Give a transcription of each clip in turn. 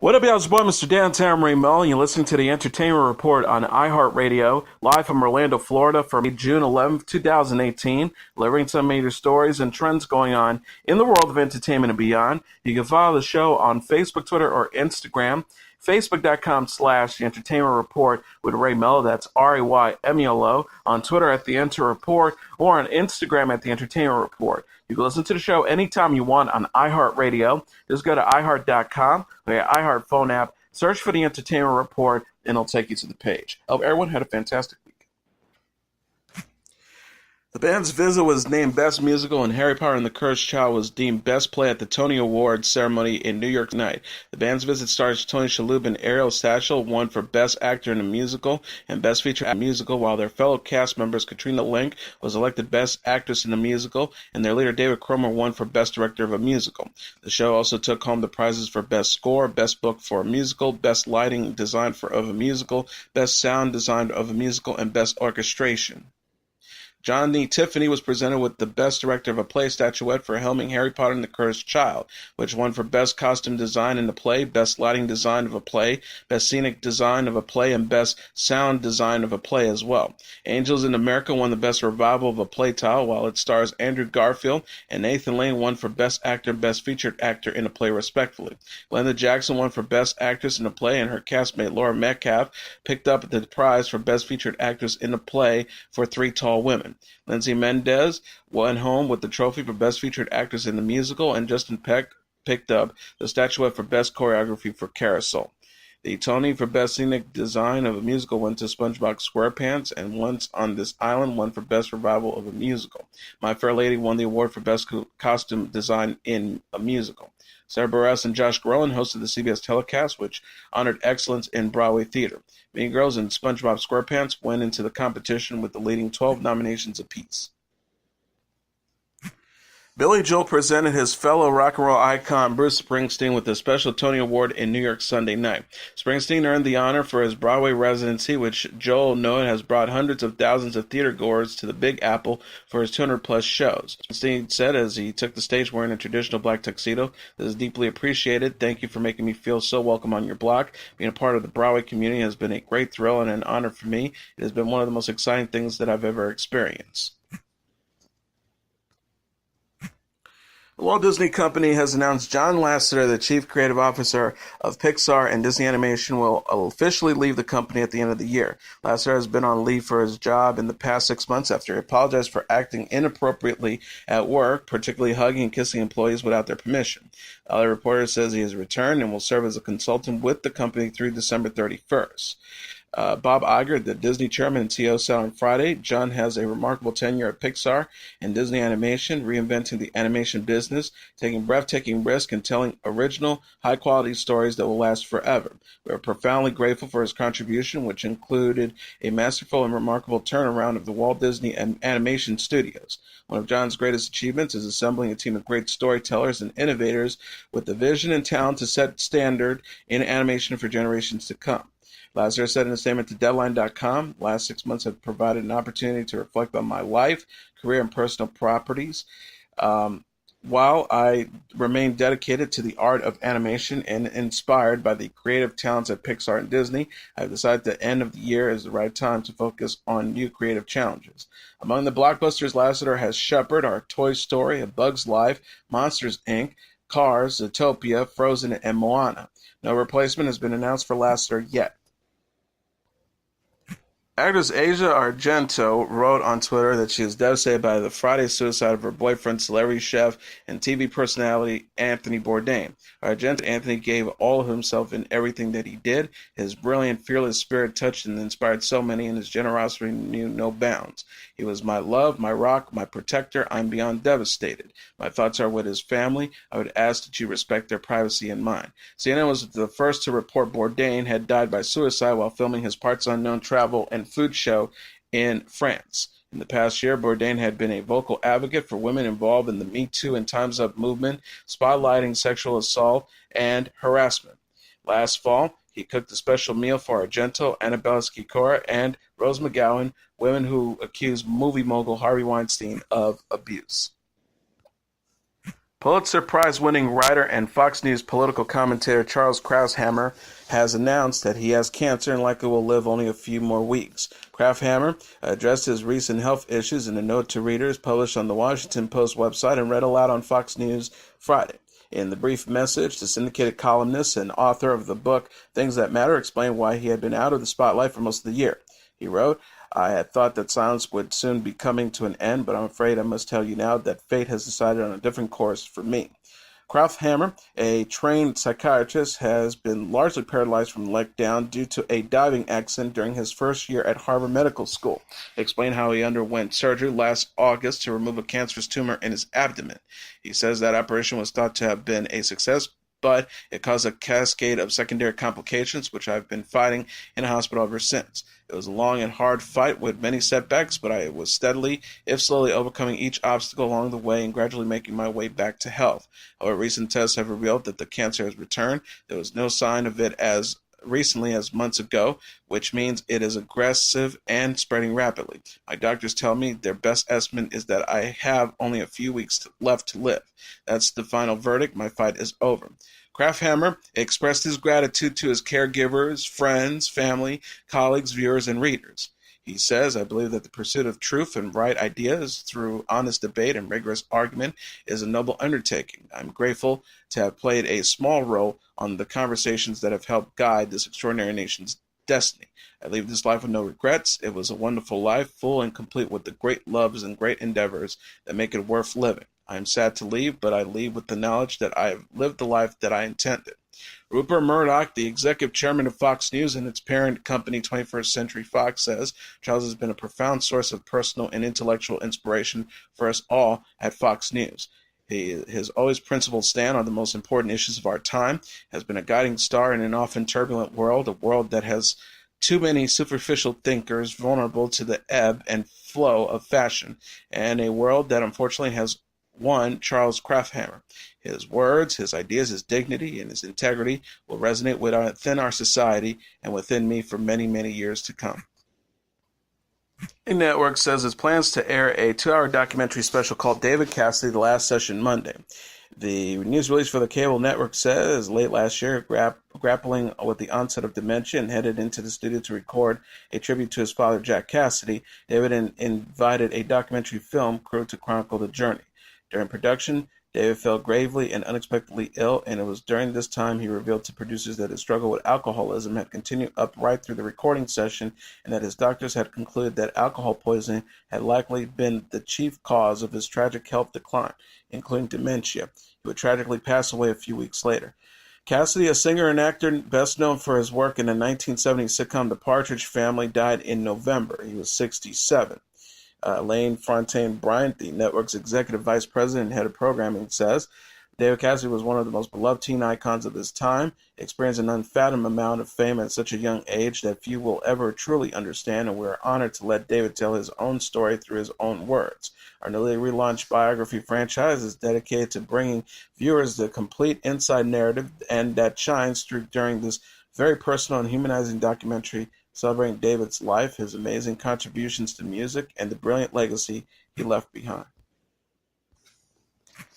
What up, y'all? It's your boy, Mr. Downtown Melo, and you're listening to the Entertainment Report on iHeartRadio, live from Orlando, Florida, for June 11th, 2018, delivering some major stories and trends going on in the world of entertainment and beyond. You can follow the show on Facebook, Twitter, or Instagram. Facebook.com/The Entertainment Report with Ray Melo, that's RAYMELO, on Twitter at The Enter Report, or on Instagram at The Entertainment Report. You can listen to the show anytime you want on iHeartRadio. Just go to iHeart.com or your iHeart phone app, search for The Entertainment Report, and it'll take you to the page. I hope everyone had a fantastic week. The band's Visit was named Best Musical, and Harry Potter and the Cursed Child was deemed Best Play at the Tony Awards ceremony in New York tonight. The band's Visit stars Tony Shalhoub and Ariel Sachs won for Best Actor in a Musical and Best Feature Act Musical, while their fellow cast members Katrina Lenk was elected Best Actress in a Musical, and their leader David Cromer won for Best Director of a Musical. The show also took home the prizes for Best Score, Best Book for a Musical, Best Lighting Design of a Musical, Best Sound Design of a Musical, and Best Orchestration. John E. Tiffany was presented with the Best Director of a Play statuette for helming Harry Potter and the Cursed Child, which won for Best Costume Design in a Play, Best Lighting Design of a Play, Best Scenic Design of a Play, and Best Sound Design of a Play as well. Angels in America won the Best Revival of a Play title, while it stars Andrew Garfield, and Nathan Lane won for Best Actor and Best Featured Actor in a Play respectively. Glenda Jackson won for Best Actress in a Play, and her castmate Laura Metcalf picked up the prize for Best Featured Actress in a Play for Three Tall Women. Lindsay Mendez went home with the trophy for Best Featured Actress in the Musical, and Justin Peck picked up the statuette for Best Choreography for Carousel. The Tony for Best Scenic Design of a Musical went to SpongeBob SquarePants, and Once on This Island won for Best Revival of a Musical. My Fair Lady won the award for Best Costume Design in a Musical. Sarah Bareilles and Josh Groban hosted the CBS telecast, which honored excellence in Broadway theater. Mean Girls and SpongeBob SquarePants went into the competition with the leading 12 nominations apiece. Billy Joel presented his fellow rock and roll icon Bruce Springsteen with a special Tony Award in New York Sunday night. Springsteen earned the honor for his Broadway residency, which Joel noted has brought hundreds of thousands of theater goers to the Big Apple for his 200-plus shows. Springsteen said as he took the stage wearing a traditional black tuxedo, "This is deeply appreciated. Thank you for making me feel so welcome on your block. Being a part of the Broadway community has been a great thrill and an honor for me. It has been one of the most exciting things that I've ever experienced." The Walt Disney Company has announced John Lasseter, the Chief Creative Officer of Pixar and Disney Animation, will officially leave the company at the end of the year. Lasseter has been on leave for his job in the past 6 months after he apologized for acting inappropriately at work, particularly hugging and kissing employees without their permission. The reporter says he has returned and will serve as a consultant with the company through December 31st. Bob Iger, the Disney chairman and CEO, said on Friday, John has a remarkable tenure at Pixar and Disney Animation, reinventing the animation business, taking breathtaking risks, and telling original, high-quality stories that will last forever. We are profoundly grateful for his contribution, which included a masterful and remarkable turnaround of the Walt Disney Animation Studios. One of John's greatest achievements is assembling a team of great storytellers and innovators with the vision and talent to set standard in animation for generations to come. Lasseter said in a statement to Deadline.com, "Last 6 months have provided an opportunity to reflect on my life, career, and personal properties. While I remain dedicated to the art of animation and inspired by the creative talents at Pixar and Disney, I've decided the end of the year is the right time to focus on new creative challenges. Among the blockbusters Lasseter has shepherded are Toy Story, A Bug's Life, Monsters, Inc., Cars, Zootopia, Frozen, and Moana. No replacement has been announced for Lasseter yet." Actress Asia Argento wrote on Twitter that she is devastated by the Friday suicide of her boyfriend, celebrity chef, and TV personality Anthony Bourdain. Argento Anthony gave all of himself in everything that he did. His brilliant, fearless spirit touched and inspired so many, and his generosity knew no bounds. "He was my love, my rock, my protector. I'm beyond devastated. My thoughts are with his family. I would ask that you respect their privacy and mine." CNN was the first to report Bourdain had died by suicide while filming his Parts Unknown travel and food show in France. In the past year, Bourdain had been a vocal advocate for women involved in the Me Too and Time's Up movement, spotlighting sexual assault and harassment. Last fall, he cooked a special meal for Argento, Annabella Sciorra, and Rose McGowan, women who accused movie mogul Harvey Weinstein of abuse. Pulitzer Prize-winning writer and Fox News political commentator Charles Krauthammer has announced that he has cancer and likely will live only a few more weeks. Krauthammer addressed his recent health issues in a note to readers published on the Washington Post website and read aloud on Fox News Friday. In the brief message, the syndicated columnist and author of the book Things That Matter explained why he had been out of the spotlight for most of the year. He wrote, "I had thought that silence would soon be coming to an end, but I'm afraid I must tell you now that fate has decided on a different course for me." Krauthammer, a trained psychiatrist, has been largely paralyzed from the neck down due to a diving accident during his first year at Harvard Medical School. He explained how he underwent surgery last August to remove a cancerous tumor in his abdomen. He says that operation was thought to have been a success, but it caused a cascade of secondary complications, which I've been fighting in a hospital ever since. It was a long and hard fight with many setbacks, but I was steadily, if slowly, overcoming each obstacle along the way and gradually making my way back to health. However, recent tests have revealed that the cancer has returned. There was no sign of it as recently as months ago, which means it is aggressive and spreading rapidly. My doctors tell me their best estimate is that I have only a few weeks left to live. That's the final verdict. My fight is over. Krauthammer expressed his gratitude to his caregivers, friends, family, colleagues, viewers, and readers. He says, "I believe that the pursuit of truth and right ideas through honest debate and rigorous argument is a noble undertaking. I'm grateful to have played a small role on the conversations that have helped guide this extraordinary nation's destiny. I leave this life with no regrets. It was a wonderful life, full and complete with the great loves and great endeavors that make it worth living. I am sad to leave, but I leave with the knowledge that I have lived the life that I intended." Rupert Murdoch, the executive chairman of Fox News and its parent company 21st Century Fox, says Charles has been a profound source of personal and intellectual inspiration for us all at Fox News. His always principled stand on the most important issues of our time has been a guiding star in an often turbulent world, a world that has too many superficial thinkers vulnerable to the ebb and flow of fashion, and a world that unfortunately has one Charles Krauthammer. His words, his ideas, his dignity, and his integrity will resonate within our society and within me for many, many years to come. A network says its plans to air a 2-hour documentary special called David Cassidy, The Last Session Monday. The news release for the cable network says late last year, grappling with the onset of dementia and headed into the studio to record a tribute to his father, Jack Cassidy, David invited a documentary film crew to chronicle the journey. During production, David fell gravely and unexpectedly ill, and it was during this time he revealed to producers that his struggle with alcoholism had continued up right through the recording session, and that his doctors had concluded that alcohol poisoning had likely been the chief cause of his tragic health decline, including dementia. He would tragically pass away a few weeks later. Cassidy, a singer and actor best known for his work in the 1970s sitcom The Partridge Family, died in November. He was 67. Lane Fontaine Bryant, the network's executive vice president and head of programming, says David Cassidy was one of the most beloved teen icons of his time, experienced an unfathomed amount of fame at such a young age that few will ever truly understand, and we're honored to let David tell his own story through his own words. Our newly relaunched biography franchise is dedicated to bringing viewers the complete inside narrative and that shines through during this very personal and humanizing documentary celebrating David's life, his amazing contributions to music, and the brilliant legacy he left behind.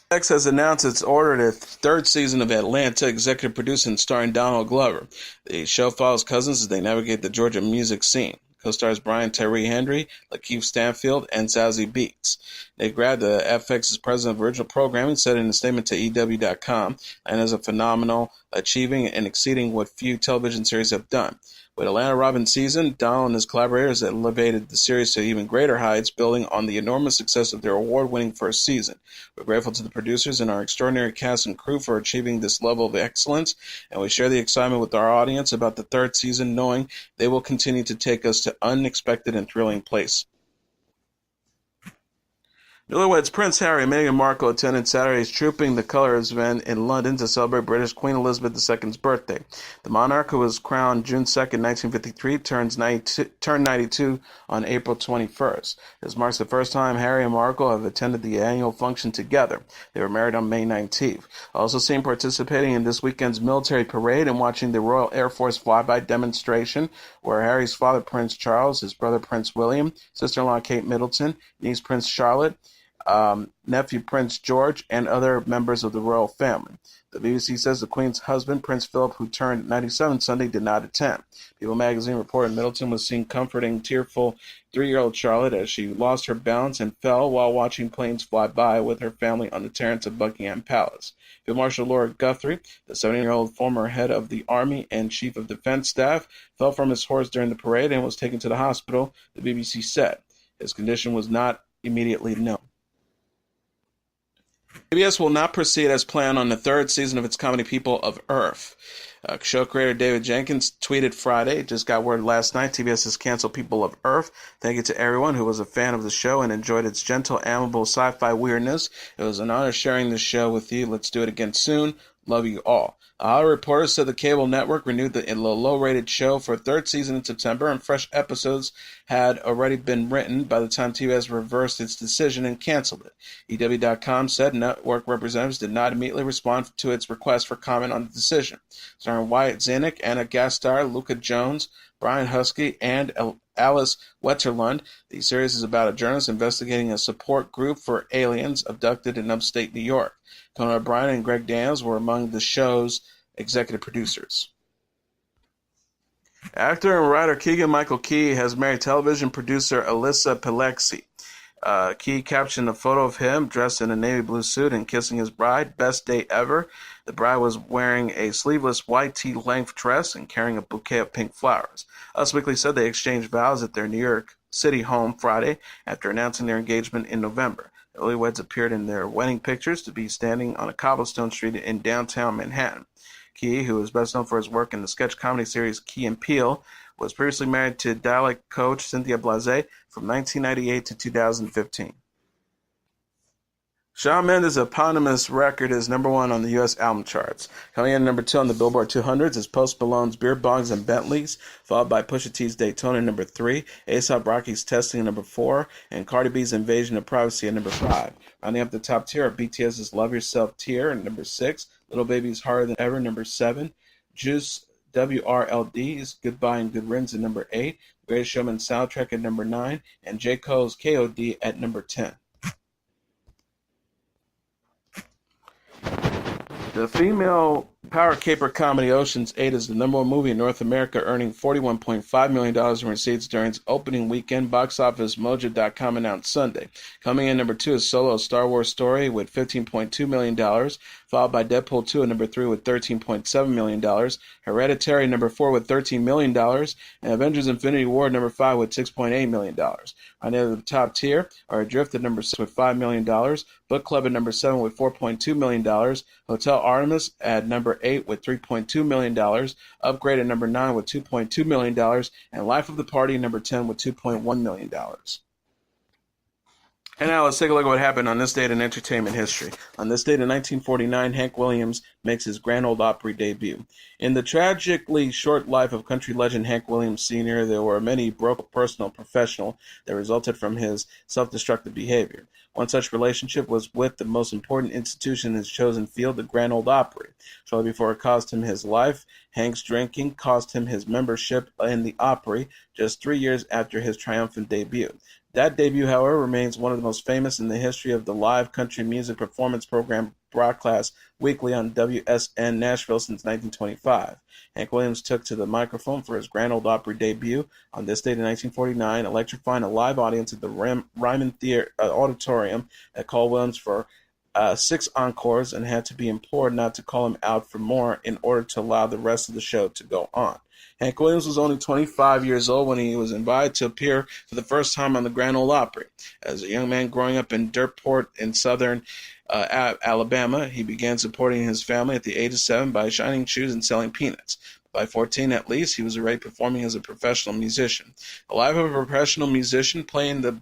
Netflix has announced it's ordered a third season of Atlanta, executive produced and starring Donald Glover. The show follows cousins as they navigate the Georgia music scene. Co-stars Brian Tyree Henry, Lakeith Stanfield, and Zazie Beetz. Nick Grad, the FX's president of original programming, said in a statement to EW.com, and is a phenomenal, achieving and exceeding what few television series have done. With Atlanta Robin season, Donald and his collaborators elevated the series to even greater heights, building on the enormous success of their award-winning first season. We're grateful to the producers and our extraordinary cast and crew for achieving this level of excellence, and we share the excitement with our audience about the third season, knowing they will continue to take us to unexpected and thrilling places. Newlyweds Prince Harry and Meghan Markle attended Saturday's Trooping the Colours event in London to celebrate British Queen Elizabeth II's birthday. The monarch, who was crowned June 2nd, 1953, turned 92 on April 21st. This marks the first time Harry and Markle have attended the annual function together. They were married on May 19th. Also seen participating in this weekend's military parade and watching the Royal Air Force flyby demonstration were Harry's father, Prince Charles, his brother, Prince William, sister-in-law, Kate Middleton, niece, Prince Charlotte, nephew Prince George, and other members of the royal family. The BBC says the Queen's husband, Prince Philip, who turned 97 Sunday, did not attend. People magazine reported Middleton was seen comforting tearful 3-year-old Charlotte as she lost her balance and fell while watching planes fly by with her family on the terrace of Buckingham Palace. Field Marshal Lord Guthrie, the 70-year-old former head of the Army and Chief of Defense Staff, fell from his horse during the parade and was taken to the hospital, the BBC said. His condition was not immediately known. CBS will not proceed as planned on the third season of its comedy People of Earth. Show creator David Jenkins tweeted Friday, just got word last night, TBS has canceled People of Earth. Thank you to everyone who was a fan of the show and enjoyed its gentle, amiable sci-fi weirdness. It was an honor sharing this show with you. Let's do it again soon. Love you all. Our reporters said the cable network renewed the low-rated show for a third season in September, and fresh episodes had already been written by the time TBS reversed its decision and canceled it. EW.com said network representatives did not immediately respond to its request for comment on the decision. Starring Wyatt Zenik, Anna Gasteyer, Luca Jones, Brian Husky, and Alice Wetterlund, the series is about a journalist investigating a support group for aliens abducted in upstate New York. Conan O'Brien and Greg Daniels were among the show's executive producers. Actor and writer Keegan-Michael Key has married television producer Elisa Pugliese. Key captioned a photo of him dressed in a navy blue suit and kissing his bride. Best day ever. The bride was wearing a sleeveless white tee-length dress and carrying a bouquet of pink flowers. Us Weekly said they exchanged vows at their New York City home Friday after announcing their engagement in November. The newlyweds appeared in their wedding pictures to be standing on a cobblestone street in downtown Manhattan. Key, who is best known for his work in the sketch comedy series Key and Peele, was previously married to dialect coach Cynthia Blase from 1998 to 2015. Shawn Mendes' eponymous record is number 1 on the U.S. album charts. Coming in number 2 on the Billboard 200s is Post Malone's Beer Bongs and Bentleys, followed by Pusha T's Daytona number 3, A$AP Rocky's Testing number 4, and Cardi B's Invasion of Privacy at number 5. Rounding up the top tier are BTS's Love Yourself tier at number 6, Little Baby's Harder Than Ever number 7, Juice WRLD's Goodbye and Good Riddance at number 8, Greatest Showman soundtrack at number 9, and J. Cole's KOD at number 10. The female power caper comedy Ocean's 8 is the number 1 movie in North America, earning $41.5 million in receipts during its opening weekend. Box office Mojo.com announced Sunday. Coming in number 2 is Solo: A Star Wars Story with $15.2 million, followed by Deadpool 2 at number 3 with $13.7 million, Hereditary number 4 with $13 million, and Avengers: Infinity War number 5 with $6.8 million. On the top tier are Adrift at number 6 with $5 million, Book Club at number 7 with $4.2 million, Hotel Artemis at number 8 with $3.2 million, Upgrade at number 9 with $2.2 million, and Life of the Party at number 10 with $2.1 million. And now let's take a look at what happened on this date in entertainment history. On this date in 1949, Hank Williams makes his Grand Ole Opry debut. In the tragically short life of country legend Hank Williams Sr., there were many broken personal and professional that resulted from his self-destructive behavior. One such relationship was with the most important institution in his chosen field, the Grand Ole Opry. Shortly before it cost him his life, Hank's drinking cost him his membership in the Opry just 3 years after his triumphant debut. That debut, however, remains one of the most famous in the history of the live country music performance program broadcast weekly on WSN Nashville since 1925. Hank Williams took to the microphone for his Grand Ole Opry debut on this date in 1949, electrifying a live audience at the Ryman Theater Auditorium that called Williams for 6 encores and had to be implored not to call him out for more in order to allow the rest of the show to go on. Hank Williams was only 25 years old when he was invited to appear for the first time on the Grand Ole Opry. As a young man growing up in Dirtport in southern Alabama, he began supporting his family at the age of 7 by shining shoes and selling peanuts. By 14 at least, he was already performing as a professional musician. The life of a professional musician playing the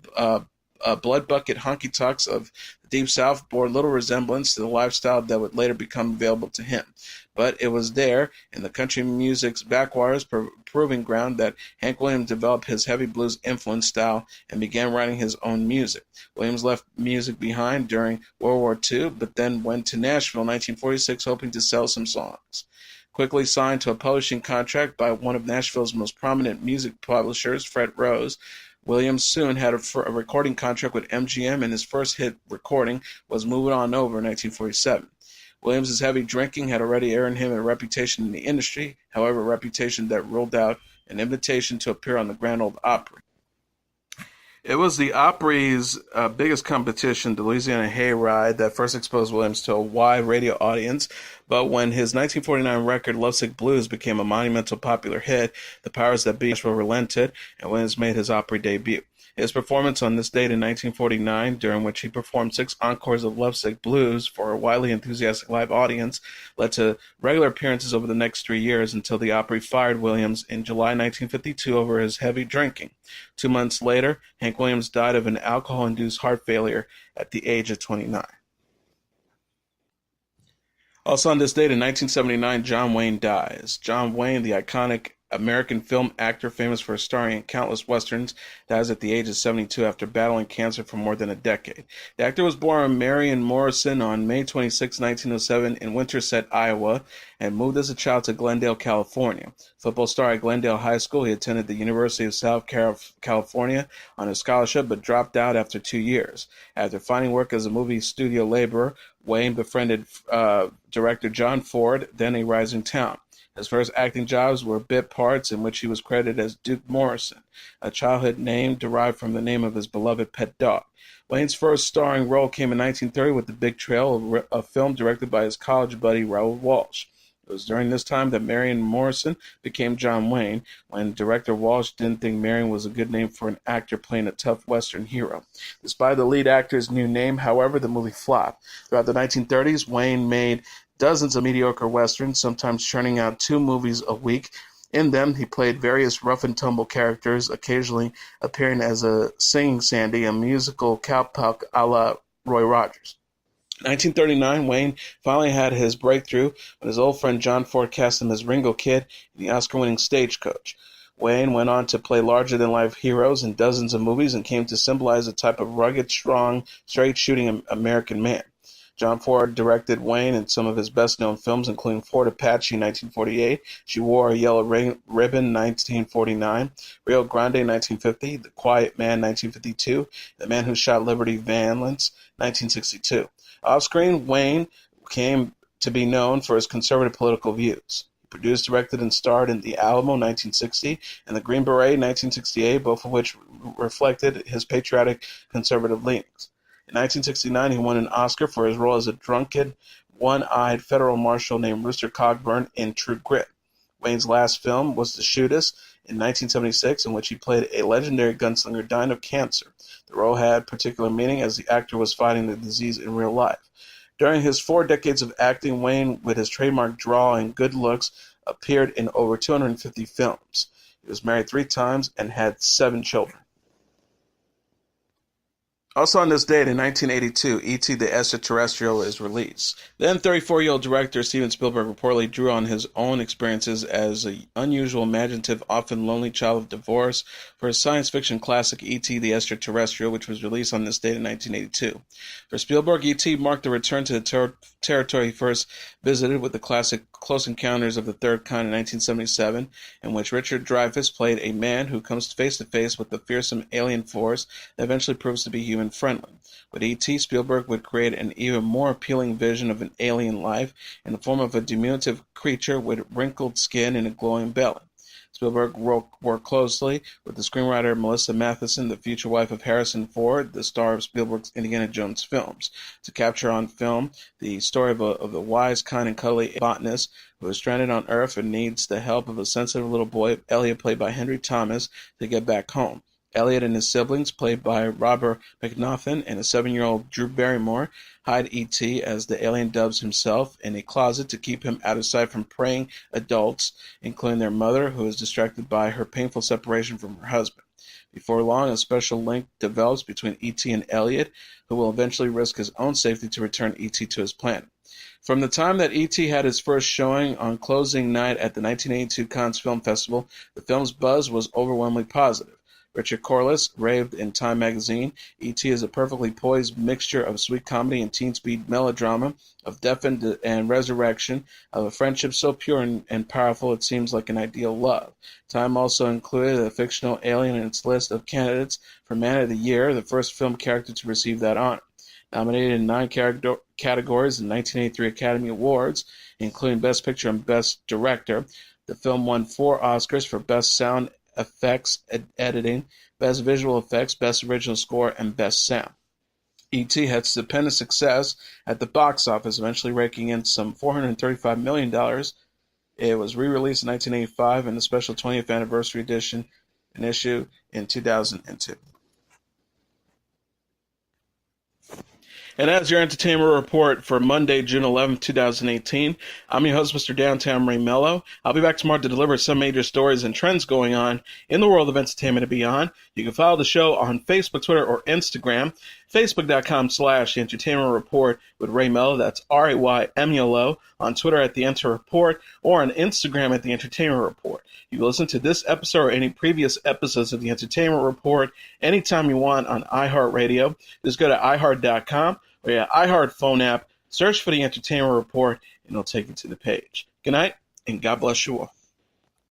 blood bucket honky-tonks of the Deep South bore little resemblance to the lifestyle that would later become available to him. But it was there, in the country music's backwaters proving ground, that Hank Williams developed his heavy blues influenced style and began writing his own music. Williams left music behind during World War II, but then went to Nashville in 1946 hoping to sell some songs. Quickly signed to a publishing contract by one of Nashville's most prominent music publishers, Fred Rose, Williams soon had a recording contract with MGM, and his first hit recording was Moving On Over in 1947. Williams' heavy drinking had already earned him a reputation in the industry, however, a reputation that ruled out an invitation to appear on the Grand Ole Opry. It was the Opry's biggest competition, the Louisiana Hayride, that first exposed Williams to a wide radio audience, but when his 1949 record Lovesick Blues became a monumental popular hit, the powers that be relented, and Williams made his Opry debut. His performance on this date in 1949, during which he performed 6 encores of Lovesick Blues for a widely enthusiastic live audience, led to regular appearances over the next 3 years until the Opry fired Williams in July 1952 over his heavy drinking. 2 months later, Hank Williams died of an alcohol-induced heart failure at the age of 29. Also on this date in 1979, John Wayne dies. John Wayne, the iconic American film actor famous for starring in countless westerns, dies at the age of 72 after battling cancer for more than a decade. The actor was born in Marion Morrison on May 26, 1907 in Winterset, Iowa, and moved as a child to Glendale, California. Football star at Glendale High School, he attended the University of South California on a scholarship but dropped out after 2 years. After finding work as a movie studio laborer, Wayne befriended director John Ford, then a rising town. His first acting jobs were bit parts in which he was credited as Duke Morrison, a childhood name derived from the name of his beloved pet dog. Wayne's first starring role came in 1930 with The Big Trail, a film directed by his college buddy Raoul Walsh. It was during this time that Marion Morrison became John Wayne, when director Walsh didn't think Marion was a good name for an actor playing a tough Western hero. Despite the lead actor's new name, however, the movie flopped. Throughout the 1930s, Wayne made dozens of mediocre westerns, sometimes churning out 2 movies a week. In them, he played various rough-and-tumble characters, occasionally appearing as a singing Sandy, a musical cowpoke a la Roy Rogers. In 1939, Wayne finally had his breakthrough when his old friend John Ford cast him as Ringo Kid in the Oscar-winning Stagecoach. Wayne went on to play larger-than-life heroes in dozens of movies and came to symbolize a type of rugged, strong, straight-shooting American man. John Ford directed Wayne in some of his best-known films, including Fort Apache, 1948, She Wore a Yellow Ribbon, 1949, Rio Grande, 1950, The Quiet Man, 1952, The Man Who Shot Liberty Valance, 1962. Off-screen, Wayne came to be known for his conservative political views. He produced, directed, and starred in The Alamo, 1960, and The Green Beret, 1968, both of which reflected his patriotic conservative leanings. In 1969, he won an Oscar for his role as a drunken, one-eyed federal marshal named Rooster Cogburn in True Grit. Wayne's last film was The Shootist in 1976, in which he played a legendary gunslinger dying of cancer. The role had particular meaning as the actor was fighting the disease in real life. During his 4 decades of acting, Wayne, with his trademark drawl and good looks, appeared in over 250 films. He was married 3 times and had 7 children. Also on this date, in 1982, E.T. the Extraterrestrial is released. Then 34-year-old director Steven Spielberg reportedly drew on his own experiences as an unusual, imaginative, often lonely child of divorce for his science fiction classic E.T. the Extraterrestrial, which was released on this date in 1982. For Spielberg, E.T. marked a return to the territory he first visited with the classic Close Encounters of the Third Kind in 1977, in which Richard Dreyfuss played a man who comes face to face with the fearsome alien force that eventually proves to be human friendly. With E.T., Spielberg would create an even more appealing vision of an alien life in the form of a diminutive creature with wrinkled skin and a glowing belly. Spielberg worked closely with the screenwriter Melissa Matheson, the future wife of Harrison Ford, the star of Spielberg's Indiana Jones films, to capture on film the story of a wise, kind, and cuddly botanist who is stranded on Earth and needs the help of a sensitive little boy, Elliot, played by Henry Thomas, to get back home. Elliot and his siblings, played by Robert McNaughton and a 7-year-old Drew Barrymore, hide E.T., as the alien dubs himself, in a closet to keep him out of sight from preying adults, including their mother, who is distracted by her painful separation from her husband. Before long, a special link develops between E.T. and Elliot, who will eventually risk his own safety to return E.T. to his planet. From the time that E.T. had his first showing on closing night at the 1982 Cannes Film Festival, the film's buzz was overwhelmingly positive. Richard Corliss raved in Time magazine, E.T. is a perfectly poised mixture of sweet comedy and teen speed melodrama, of death and resurrection, of a friendship so pure and powerful it seems like an ideal love. Time also included a fictional alien in its list of candidates for Man of the Year, the first film character to receive that honor. Nominated in 9 categories in 1983 Academy Awards, including Best Picture and Best Director, the film won 4 Oscars for Best Sound Effects Editing, Best Visual Effects, Best Original Score, and Best Sound. E.T. had stupendous success at the box office, eventually raking in some $435 million. It was re-released in 1985 in the special 20th anniversary edition, an issue in 2002. And as your entertainment report for Monday, June 11, 2018, I'm your host, Mr. Downtown Ray Melo. I'll be back tomorrow to deliver some major stories and trends going on in the world of entertainment and beyond. You can follow the show on Facebook, Twitter, or Instagram. Facebook.com/The Entertainment Report with Ray Melo. That's RAYMELO. On Twitter at The Enter Report, or on Instagram at The Entertainment Report. You can listen to this episode or any previous episodes of The Entertainment Report anytime you want on iHeartRadio. Just go to iHeart.com or your iHeart phone app, search for The Entertainment Report, and it'll take you to the page. Good night, and God bless you all.